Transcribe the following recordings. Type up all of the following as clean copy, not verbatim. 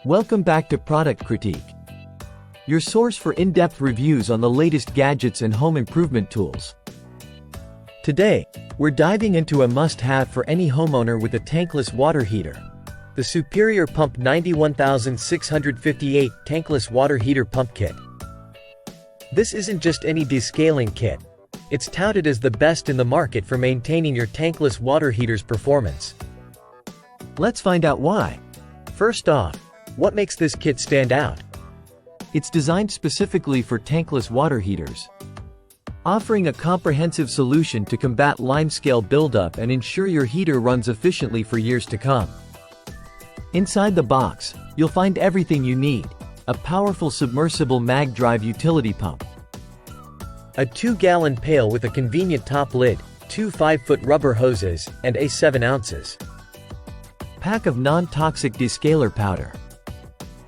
Welcome back to Product Critique, your source for in-depth reviews on the latest gadgets and home improvement tools. Today, we're diving into a must-have for any homeowner with a tankless water heater. The Superior Pump 91658 Tankless Water Heater Pump Kit. This isn't just any descaling kit. It's touted as the best in the market for maintaining your tankless water heater's performance. Let's find out why. First off, what makes this kit stand out? It's designed specifically for tankless water heaters, offering a comprehensive solution to combat limescale buildup and ensure your heater runs efficiently for years to come. Inside the box, you'll find everything you need: a powerful submersible mag drive utility pump, a 2-gallon pail with a convenient top lid, 2 5-foot rubber hoses, and a 7 ounces pack of non-toxic descaler powder.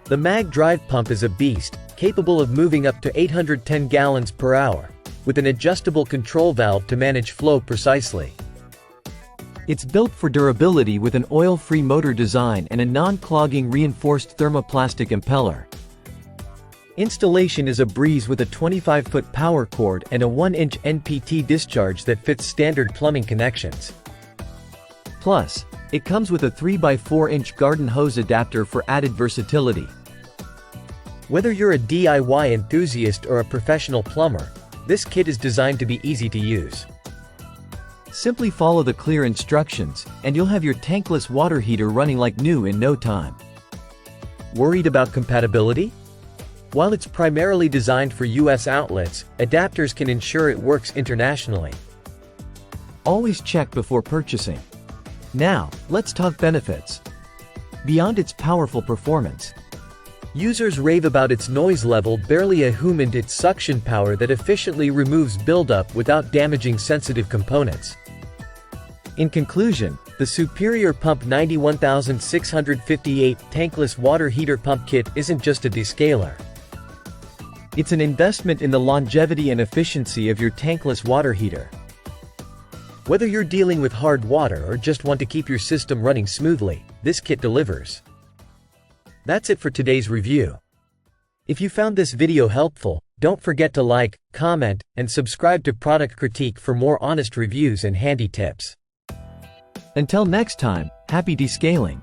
The mag drive pump is a beast, capable of moving up to 810 gallons per hour, with an adjustable control valve to manage flow precisely. It's built for durability with an oil-free motor design and a non-clogging reinforced thermoplastic impeller. Installation is a breeze with a 25-foot power cord and a 1-inch NPT discharge that fits standard plumbing connections. Plus, it comes with a 3x4-inch garden hose adapter for added versatility. Whether you're a DIY enthusiast or a professional plumber, this kit is designed to be easy to use. Simply follow the clear instructions, and you'll have your tankless water heater running like new in no time. Worried about compatibility? While it's primarily designed for US outlets, adapters can ensure it works internationally. Always check before purchasing. Now, let's talk benefits. Beyond its powerful performance, users rave about its noise level, barely a hum, and its suction power that efficiently removes buildup without damaging sensitive components. In conclusion, the Superior Pump 91658 Tankless Water Heater Pump Kit isn't just a descaler. It's an investment in the longevity and efficiency of your tankless water heater. Whether you're dealing with hard water or just want to keep your system running smoothly, this kit delivers. That's it for today's review. If you found this video helpful, don't forget to like, comment, and subscribe to Product Critique for more honest reviews and handy tips. Until next time, happy descaling!